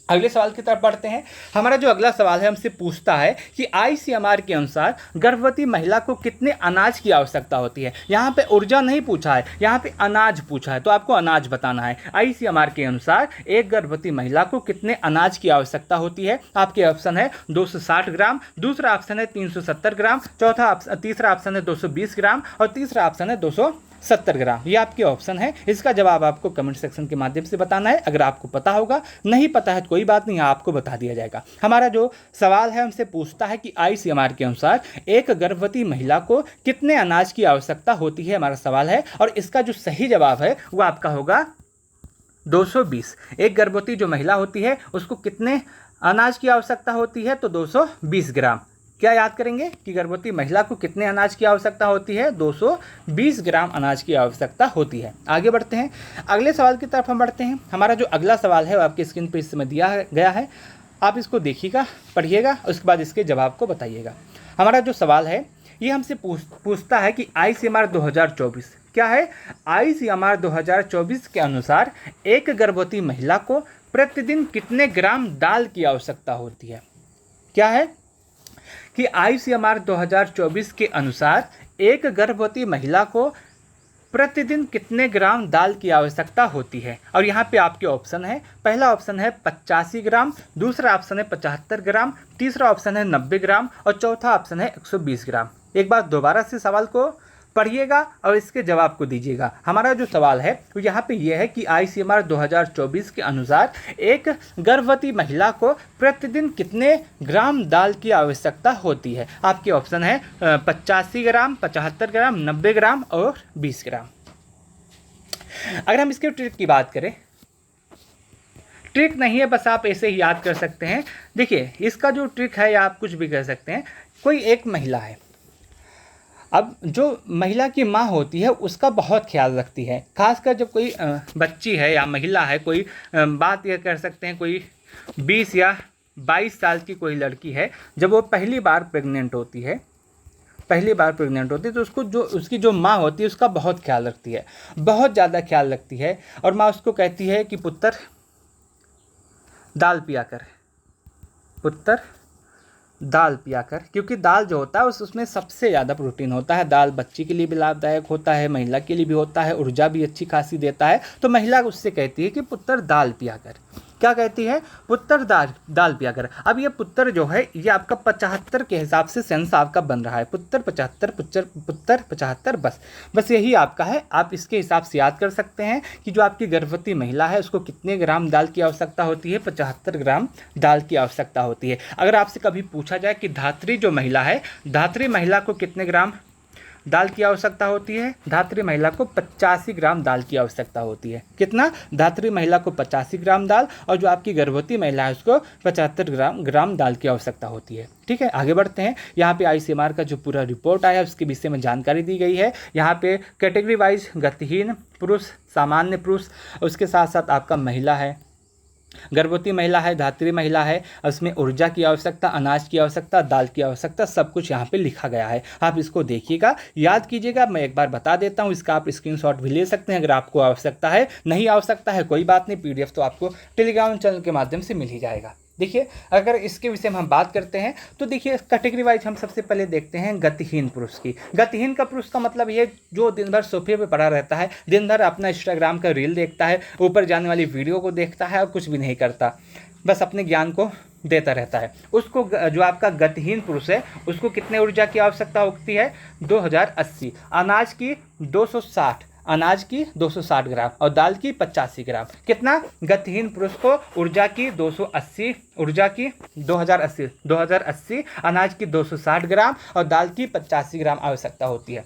अगले सवाल की तरफ बढ़ते हैं। हमारा जो अगला सवाल है हमसे पूछता है कि आईसीएमआर के अनुसार गर्भवती महिला को कितने अनाज की आवश्यकता होती है। यहाँ पे ऊर्जा नहीं पूछा है, यहाँ पे अनाज पूछा है, तो आपको अनाज बताना है। आईसीएमआर के अनुसार एक गर्भवती महिला को कितने अनाज की आवश्यकता होती है? आपके ऑप्शन है 260 ग्राम, दूसरा ऑप्शन है 370 ग्राम, तीसरा ऑप्शन है 220 ग्राम और तीसरा ऑप्शन है 270 ग्राम। ये आपके ऑप्शन है। इसका जवाब आपको कमेंट सेक्शन के माध्यम से बताना है। अगर आपको पता होगा, नहीं पता है तो कोई बात नहीं, आपको बता दिया जाएगा। हमारा जो सवाल है हमसे पूछता है कि आईसीएमआर के अनुसार एक गर्भवती महिला को कितने अनाज की आवश्यकता होती है, हमारा सवाल है। और इसका जो सही जवाब है वो आपका होगा 220। एक गर्भवती जो महिला होती है उसको कितने अनाज की आवश्यकता होती है? तो 220 ग्राम। क्या याद करेंगे कि गर्भवती महिला को कितने अनाज की आवश्यकता होती है? 220 ग्राम अनाज की आवश्यकता होती है। आगे बढ़ते हैं, अगले सवाल की तरफ हम बढ़ते हैं। हमारा जो अगला सवाल है वो आपकी स्क्रीन पर इस समय दिया गया है, आप इसको देखिएगा, पढ़िएगा, उसके बाद इसके जवाब को बताइएगा। हमारा जो सवाल है ये हमसे पूछता है कि आईसीएमआर 2024 क्या है? आईसीएमआर 2024 के अनुसार एक गर्भवती महिला को प्रतिदिन कितने ग्राम दाल की आवश्यकता होती है? क्या है? कि ICMR 2024 के अनुसार एक गर्भवती महिला को प्रतिदिन कितने ग्राम दाल की आवश्यकता होती है। और यहाँ पे आपके ऑप्शन है, पहला ऑप्शन है 85 ग्राम, दूसरा ऑप्शन है 75 ग्राम, तीसरा ऑप्शन है 90 ग्राम और चौथा ऑप्शन है 120 ग्राम। एक बार दोबारा से सवाल को पढ़िएगा और इसके जवाब को दीजिएगा। हमारा जो सवाल है तो यहाँ पे ये है कि ICMR 2024 के अनुसार एक गर्भवती महिला को प्रतिदिन कितने ग्राम दाल की आवश्यकता होती है। आपके ऑप्शन है 85 ग्राम, 75 ग्राम, 90 ग्राम और 20 ग्राम। अगर हम इसके ट्रिक की बात करें, ट्रिक नहीं है, बस आप ऐसे ही याद कर सकते हैं। देखिए इसका जो ट्रिक है या आप कुछ भी कह सकते हैं। कोई एक महिला है, अब जो महिला की माँ होती है उसका बहुत ख्याल रखती है, खासकर जब कोई बच्ची है या महिला है, कोई बात ये कर सकते हैं कोई 20 या 22 साल की कोई लड़की है, जब वो पहली बार प्रेग्नेंट होती है तो उसको जो उसकी जो माँ होती है उसका बहुत ख्याल रखती है, बहुत ज़्यादा ख्याल रखती है। और माँ उसको कहती है कि पुत्र दाल पिया कर, पुत्र दाल पिया कर, क्योंकि दाल जो होता है उसमें सबसे ज़्यादा प्रोटीन होता है। दाल बच्ची के लिए भी लाभदायक होता है, महिला के लिए भी होता है, ऊर्जा भी अच्छी खासी देता है। तो महिला उससे कहती है कि पुत्र दाल पिया कर। क्या कहती है? पुत्र दाल पिया कर। अब ये पुत्र जो है ये आपका 75 के हिसाब से सेंस आपका बन रहा है, पुत्र 75, पुत्र 75, बस यही आपका है। आप इसके हिसाब से याद कर सकते हैं कि जो आपकी गर्भवती महिला है उसको कितने ग्राम दाल की आवश्यकता होती है, 75 ग्राम दाल की आवश्यकता होती है। अगर आपसे कभी पूछा जाए कि धात्री जो महिला है, धात्री महिला को कितने ग्राम दाल की आवश्यकता होती है, धात्री महिला को 85 ग्राम दाल की आवश्यकता होती है। कितना? धात्री महिला को 85 ग्राम दाल और जो आपकी गर्भवती महिला है उसको 75 ग्राम दाल की आवश्यकता होती है। ठीक है, आगे बढ़ते हैं। यहाँ पे ICMR का जो पूरा रिपोर्ट आया है उसके विषय में जानकारी दी गई है। यहाँ पे कैटेगरी वाइज गतिहीन पुरुष, सामान्य पुरुष, उसके साथ साथ आपका महिला है, गर्भवती महिला है, धात्री महिला है, उसमें ऊर्जा की आवश्यकता, अनाज की आवश्यकता, दाल की आवश्यकता, सब कुछ यहाँ पे लिखा गया है। आप इसको देखिएगा, याद कीजिएगा। मैं एक बार बता देता हूँ, इसका आप स्क्रीनशॉट भी ले सकते हैं अगर आपको आवश्यकता है। नहीं आवश्यकता है कोई बात नहीं, PDF तो आपको टेलीग्राम चैनल के माध्यम से मिल ही जाएगा। देखिए अगर इसके विषय में हम बात करते हैं तो देखिए कैटेगरी वाइज हम सबसे पहले देखते हैं गतिहीन पुरुष की। गतिहीन का पुरुष का मतलब ये जो दिन भर सोफे पे पड़ा रहता है, दिन भर अपना इंस्टाग्राम का रील देखता है, ऊपर जाने वाली वीडियो को देखता है और कुछ भी नहीं करता, बस अपने ज्ञान को देता रहता है। उसको जो आपका गतिहीन पुरुष है उसको कितने ऊर्जा की आवश्यकता होती है? 2080। अनाज की 260, अनाज की 260 ग्राम और दाल की 85 ग्राम। कितना? गतिहीन पुरुष को ऊर्जा की 280, ऊर्जा की 2080, अनाज की 260 ग्राम और दाल की 85 ग्राम आवश्यकता होती है।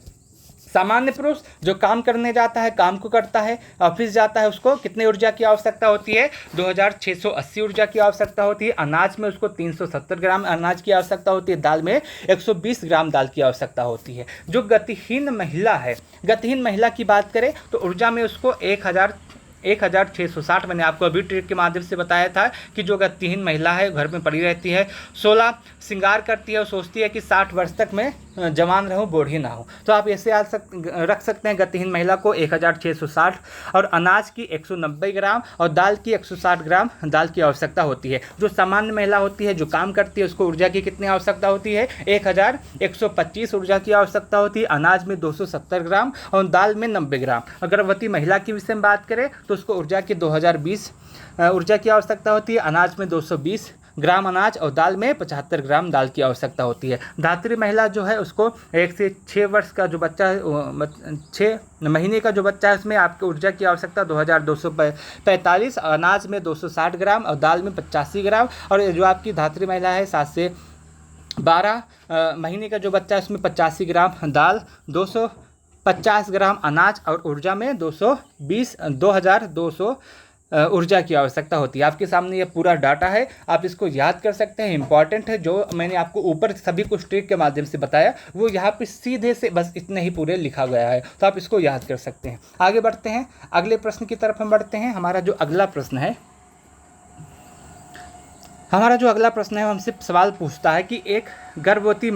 सामान्य पुरुष जो काम करने जाता है, काम को करता है, ऑफिस जाता है, उसको कितने ऊर्जा की आवश्यकता होती है? 2680 ऊर्जा की आवश्यकता होती है। अनाज में उसको 370 ग्राम अनाज की आवश्यकता होती है, दाल में 120 ग्राम दाल की आवश्यकता होती है। जो गतिहीन महिला है, गतिहीन महिला की बात करें तो ऊर्जा में उसको 1660, मैंने आपको अभी ट्रिक के माध्यम से बताया था कि जो गतिहीन महिला है घर में पड़ी रहती है, 16 श्रृंगार करती है और सोचती है कि 60 वर्ष तक मैं जवान रहूं, बूढ़ी ना हो। तो आप ऐसे रख सकते हैं गतिहीन महिला को 1660 और अनाज की 190 ग्राम और दाल की 160 ग्राम दाल की आवश्यकता होती है। जो सामान्य महिला होती है, जो काम करती है, उसको ऊर्जा की कितनी आवश्यकता होती है? 1125 ऊर्जा की आवश्यकता होती है। अनाज में 270 ग्राम और दाल में 90 ग्राम। और गर्भवती महिला के विषय में बात करें तो उसको ऊर्जा की 2020 ऊर्जा की आवश्यकता होती है। अनाज में 220 ग्राम अनाज और दाल में 75 ग्राम दाल की आवश्यकता होती है। धात्री महिला जो है उसको 1 से 6 वर्ष का जो बच्चा है, 6 महीने का जो बच्चा है, उसमें आपकी ऊर्जा की आवश्यकता 2245, अनाज में 260 ग्राम और दाल में 85 ग्राम। और जो आपकी धात्री महिला है 7 से 12 महीने का जो बच्चा है उसमें 85 ग्राम दाल, 250 ग्राम अनाज और ऊर्जा में 2200 ऊर्जा की आवश्यकता होती है। आपके सामने ये पूरा डाटा है, आप इसको याद कर सकते हैं, इंपॉर्टेंट है। जो मैंने आपको ऊपर सभी कुछ ट्रिक के माध्यम से बताया वो यहाँ पे सीधे से बस इतने ही पूरे लिखा गया है, तो आप इसको याद कर सकते हैं। आगे बढ़ते हैं, अगले प्रश्न की तरफ हम बढ़ते हैं। हमारा जो अगला प्रश्न है हमसे सवाल पूछता है कि एक गर्भवती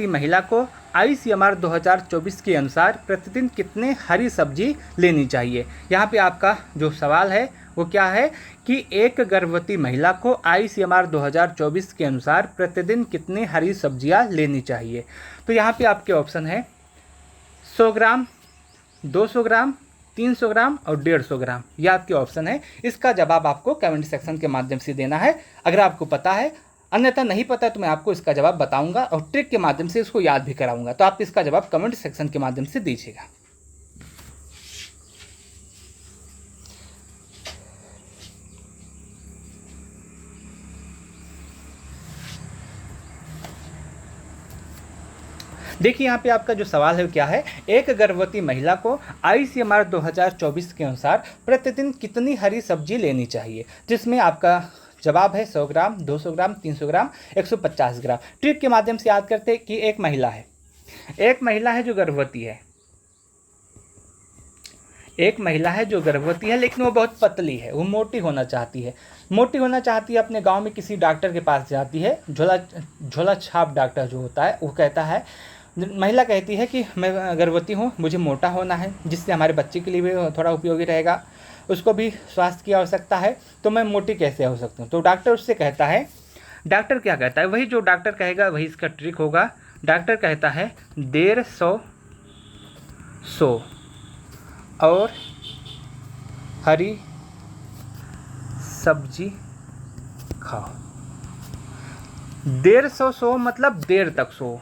महिला को ICMR 2024 के अनुसार प्रतिदिन कितने हरी सब्जी लेनी चाहिए। यहाँ पे आपका जो सवाल है वो क्या है कि एक गर्भवती महिला को ICMR 2024 के अनुसार प्रतिदिन कितनी हरी सब्जियां लेनी चाहिए। तो यहाँ पे आपके ऑप्शन है 100 ग्राम, 200 ग्राम, 300 ग्राम और 150 ग्राम। ये आपके ऑप्शन है। इसका जवाब आपको कमेंट सेक्शन के माध्यम से देना है अगर आपको पता है, अन्यथा नहीं पता है तो मैं आपको इसका जवाब बताऊंगा और ट्रिक के माध्यम से इसको याद भी कराऊंगा। तो आप इसका जवाब कमेंट सेक्शन के माध्यम से दीजिएगा। देखिए यहाँ पे आपका जो सवाल है क्या है, एक गर्भवती महिला को ICMR 2024 के अनुसार प्रतिदिन कितनी हरी सब्जी लेनी चाहिए, जिसमें आपका जवाब है 100 ग्राम, 200 ग्राम, 300 ग्राम, 150 ग्राम। ट्रिक के माध्यम से याद करते हैं कि एक महिला है जो गर्भवती है, एक महिला है जो गर्भवती है लेकिन वो बहुत पतली है, वो मोटी होना चाहती है। अपने गांव में किसी डॉक्टर के पास जाती है, झोला छाप डॉक्टर जो होता है वो कहता है, महिला कहती है कि मैं गर्भवती हूँ, मुझे मोटा होना है जिससे हमारे बच्चे के लिए भी थोड़ा उपयोगी रहेगा, उसको भी स्वास्थ्य की आवश्यकता है, तो मैं मोटी कैसे हो सकती हूँ। तो डॉक्टर उससे कहता है, डॉक्टर क्या कहता है, वही जो डॉक्टर कहेगा वही इसका ट्रिक होगा। डॉक्टर कहता है 150 100 और हरी सब्जी खाओ। 150 100 मतलब देर तक सो,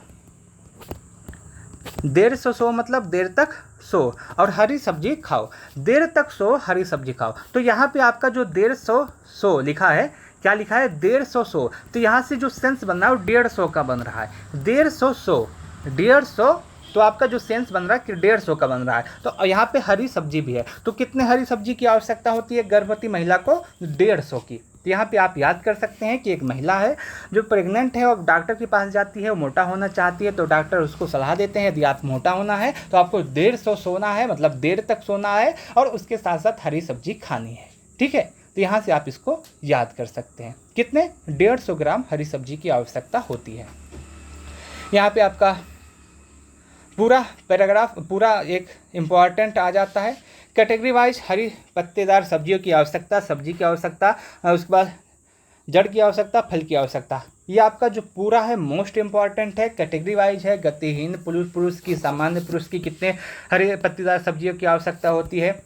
150 100 मतलब देर तक सो और हरी सब्जी खाओ, देर तक सो हरी सब्जी खाओ। तो यहाँ पे आपका जो 150 100 लिखा है, क्या लिखा है 150 100, तो यहाँ से जो सेंस बन रहा है वो 150 का बन रहा है। 150 100 150, तो आपका जो सेंस बन रहा है कि 150 का बन रहा है। तो यहाँ पे हरी सब्जी भी है, तो कितने हरी सब्जी की आवश्यकता होती है गर्भवती महिला को, 150 की। तो यहाँ पे आप याद कर सकते हैं कि एक महिला है जो प्रेग्नेंट है और डॉक्टर के पास जाती है, वो मोटा होना चाहती है, तो डॉक्टर उसको सलाह देते हैं यदि आप मोटा होना है तो आपको 150 सोना है, मतलब देर तक सोना है और उसके साथ साथ हरी सब्जी खानी है। ठीक है, तो यहाँ से आप इसको याद कर सकते हैं। कितने, 150 ग्राम हरी सब्जी की आवश्यकता होती है। यहाँ पे आपका पूरा पैराग्राफ पूरा एक इम्पॉर्टेंट आ जाता है। कैटेगरी वाइज हरी पत्तेदार सब्जियों की आवश्यकता, सब्जी की आवश्यकता, उसके बाद जड़ की आवश्यकता, फल की आवश्यकता, ये आपका जो पूरा है मोस्ट इम्पॉर्टेंट है। कैटेगरी वाइज है, गतिहीन पुरुष की, सामान्य पुरुष की कितने हरी पत्तेदार सब्जियों की आवश्यकता होती है,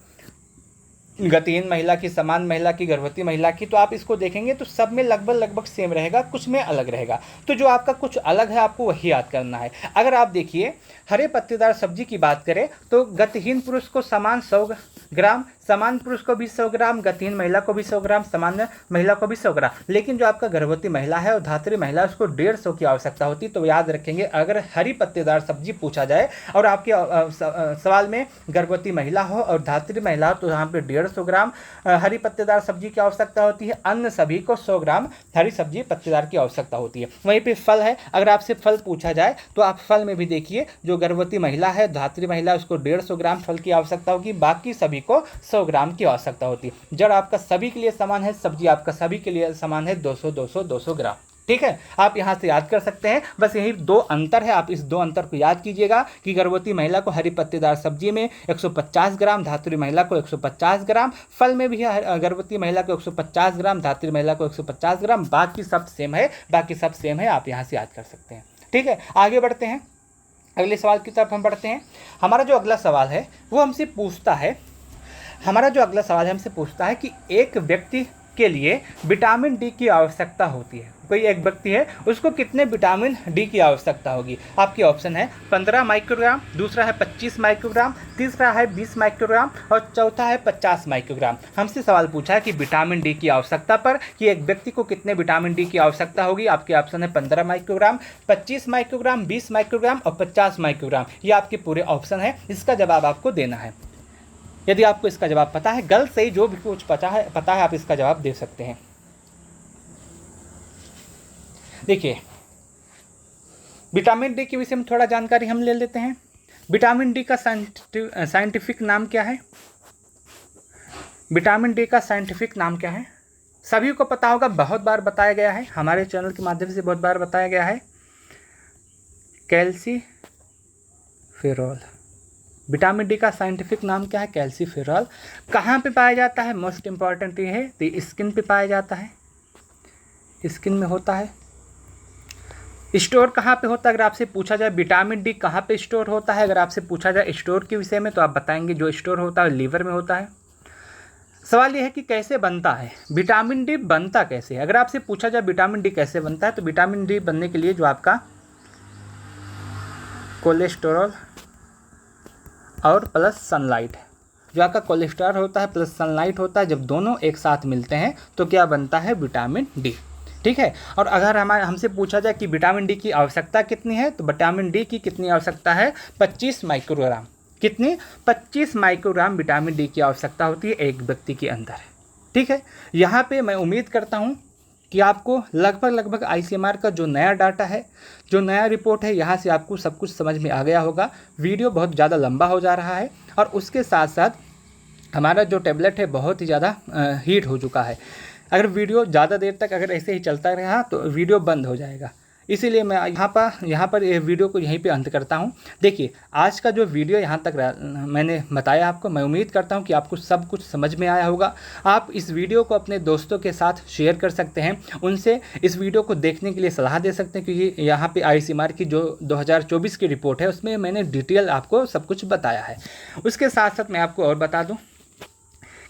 गतिहीन महिला की, समान महिला की, गर्भवती महिला की। तो आप इसको देखेंगे तो सब में लगभग सेम रहेगा, कुछ में अलग रहेगा। तो जो आपका कुछ अलग है आपको वही याद करना है। अगर आप देखिए हरे पत्तेदार सब्जी की बात करें तो गतिहीन पुरुष को समान 100 ग्राम, समान पुरुष को भी 100 ग्राम, गतिहीन महिला को भी 100 ग्राम, सामान्य महिला को भी 100 ग्राम। लेकिन जो आपका गर्भवती महिला है और धात्री महिला है उसको 150 की आवश्यकता होती है। तो याद रखेंगे अगर हरी पत्तेदार सब्जी पूछा जाए और आपके सवाल में गर्भवती महिला हो और धात्री महिला हो तो यहाँ पे 150 ग्राम हरी पत्तेदार सब्जी की आवश्यकता होती है। अन्य सभी को 100 ग्राम हरी सब्जी पत्तेदार की आवश्यकता होती है। वहीं पे फल है, अगर आपसे फल पूछा जाए तो आप फल में भी देखिए जो गर्भवती महिला है, धात्री महिला, उसको 150 ग्राम फल की आवश्यकता होगी, बाकी सभी को 100 ग्राम की आवश्यकता होती है। जड़ आपका सभी के लिए समान है, सब्जी आपका सभी के लिए समान है 200 ग्राम। ठीक है, आप यहाँ से याद कर सकते हैं। बस यही दो अंतर है, आप इस दो अंतर को याद कीजिएगा कि गर्भवती महिला को हरी पत्तेदार सब्जी में 150 ग्राम, धात्री महिला को 150 ग्राम, फल में भी है गर्भवती महिला को 150 ग्राम, धात्री महिला को 150 ग्राम, बाकी सब सेम है, आप यहाँ से याद कर सकते हैं। ठीक है, आगे बढ़ते हैं, अगले सवाल की तरफ हम बढ़ते हैं। हमारा जो अगला सवाल है वो हमसे पूछता है कि एक व्यक्ति के लिए विटामिन डी की आवश्यकता होती है। कोई एक व्यक्ति है उसको कितने विटामिन डी की आवश्यकता होगी। आपके ऑप्शन है 15 माइक्रोग्राम, दूसरा है 25 माइक्रोग्राम, तीसरा है 20 माइक्रोग्राम और चौथा है 50 माइक्रोग्राम। हमसे सवाल पूछा है कि विटामिन डी की आवश्यकता पर कि एक व्यक्ति को कितने विटामिन डी की आवश्यकता होगी। आपके ऑप्शन है 15 माइक्रोग्राम, 25 माइक्रोग्राम, 20 माइक्रोग्राम और 50 माइक्रोग्राम। ये आपके पूरे ऑप्शन है, इसका जवाब आपको देना है। यदि आपको इसका जवाब पता है, गलत सही जो भी कुछ पता है आप इसका जवाब दे सकते हैं। देखिए विटामिन डी के विषय में थोड़ा जानकारी हम ले लेते हैं। विटामिन डी का साइंटिफिक नाम क्या है? विटामिन डी का साइंटिफिक नाम क्या है? सभी को पता होगा, बहुत बार बताया गया है, हमारे चैनल के माध्यम से बहुत बार बताया गया है, कैल्सीफेरॉल। विटामिन डी का साइंटिफिक नाम क्या है? कैल्सीफेरॉल। कहाँ पे पाया जाता है? मोस्ट इम्पॉर्टेंट ये है, तो स्किन पे पाया जाता है, स्किन में होता है। स्टोर कहाँ पे होता है? अगर आपसे पूछा जाए विटामिन डी कहाँ पे स्टोर होता है, अगर आपसे पूछा जाए स्टोर के विषय में, तो आप बताएंगे जो स्टोर होता है लीवर में होता है। सवाल यह है कि कैसे बनता है विटामिन डी, बनता कैसे है? अगर आपसे पूछा जाए विटामिन डी कैसे बनता है, तो विटामिन डी बनने के लिए जो आपका कोलेस्टेरॉल और प्लस सनलाइट, जो आपका कोलेस्टेरॉल होता है प्लस सनलाइट होता है, जब दोनों एक साथ मिलते हैं तो क्या बनता है? Vitamin D. ठीक है। और अगर हमसे पूछा जाए कि विटामिन डी की आवश्यकता कितनी है, तो विटामिन डी की कितनी आवश्यकता है? 25 माइक्रोग्राम। कितनी? 25 माइक्रोग्राम विटामिन डी की आवश्यकता होती है एक व्यक्ति के अंदर। ठीक है। यहाँ पे मैं उम्मीद करता हूँ कि आपको लगभग आईसीएमआर का जो नया डाटा है, जो नया रिपोर्ट है, यहाँ से आपको सब कुछ समझ में आ गया होगा। वीडियो बहुत ज़्यादा लंबा हो जा रहा है और उसके साथ साथ हमारा जो टैबलेट है बहुत ही ज़्यादा हीट हो चुका है। अगर वीडियो ज़्यादा देर तक अगर ऐसे ही चलता रहा तो वीडियो बंद हो जाएगा। इसीलिए मैं यहाँ पर ये वीडियो को यहीं पे अंत करता हूँ। देखिए, आज का जो वीडियो यहाँ तक मैंने बताया आपको, मैं उम्मीद करता हूँ कि आपको सब कुछ समझ में आया होगा। आप इस वीडियो को अपने दोस्तों के साथ शेयर कर सकते हैं, उनसे इस वीडियो को देखने के लिए सलाह दे सकते हैं, क्योंकि यहाँ पे आईसीएमआर की जो 2024 की रिपोर्ट है उसमें मैंने डिटेल आपको सब कुछ बताया है। उसके साथ साथ मैं आपको और बता दूँ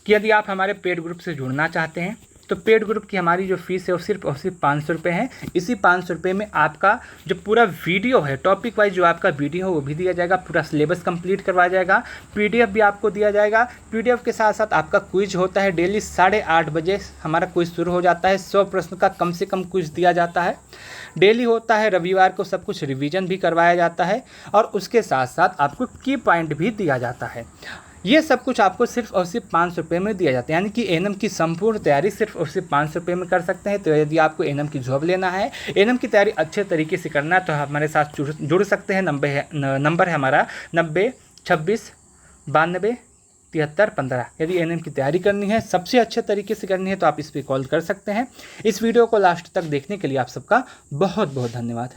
कि यदि आप हमारे पेड ग्रुप से जुड़ना चाहते हैं तो पेड ग्रुप की हमारी जो फीस है वो सिर्फ 500 रुपये है। इसी 500 रुपये में आपका जो पूरा वीडियो है, टॉपिक वाइज जो आपका वीडियो है वो भी दिया जाएगा, पूरा सिलेबस कंप्लीट करवाया जाएगा, पीडीएफ भी आपको दिया जाएगा। पीडीएफ के साथ साथ आपका क्विज होता है, डेली 8:30 बजे हमारा क्विज शुरू हो जाता है। 100 प्रश्न का कम से कम क्विज दिया जाता है, डेली होता है। रविवार को सब कुछ रिवीजन भी करवाया जाता है और उसके साथ साथ आपको की पॉइंट भी दिया जाता है। ये सब कुछ आपको सिर्फ और सिर्फ 500 रुपये में दिया जाता है, यानी कि एएनएम की संपूर्ण तैयारी सिर्फ और सिर्फ 500 रुपये में कर सकते हैं। तो यदि आपको एएनएम की जॉब लेना है, एएनएम की तैयारी अच्छे तरीके से करना है, तो हमारे साथ जुड़ सकते हैं। नंबर है हमारा 90 26 92 73 15। यदि एएनएम की तैयारी करनी है, सबसे अच्छे तरीके से करनी है, तो आप इस पर कॉल कर सकते हैं। इस वीडियो को लास्ट तक देखने के लिए आप सबका बहुत बहुत धन्यवाद।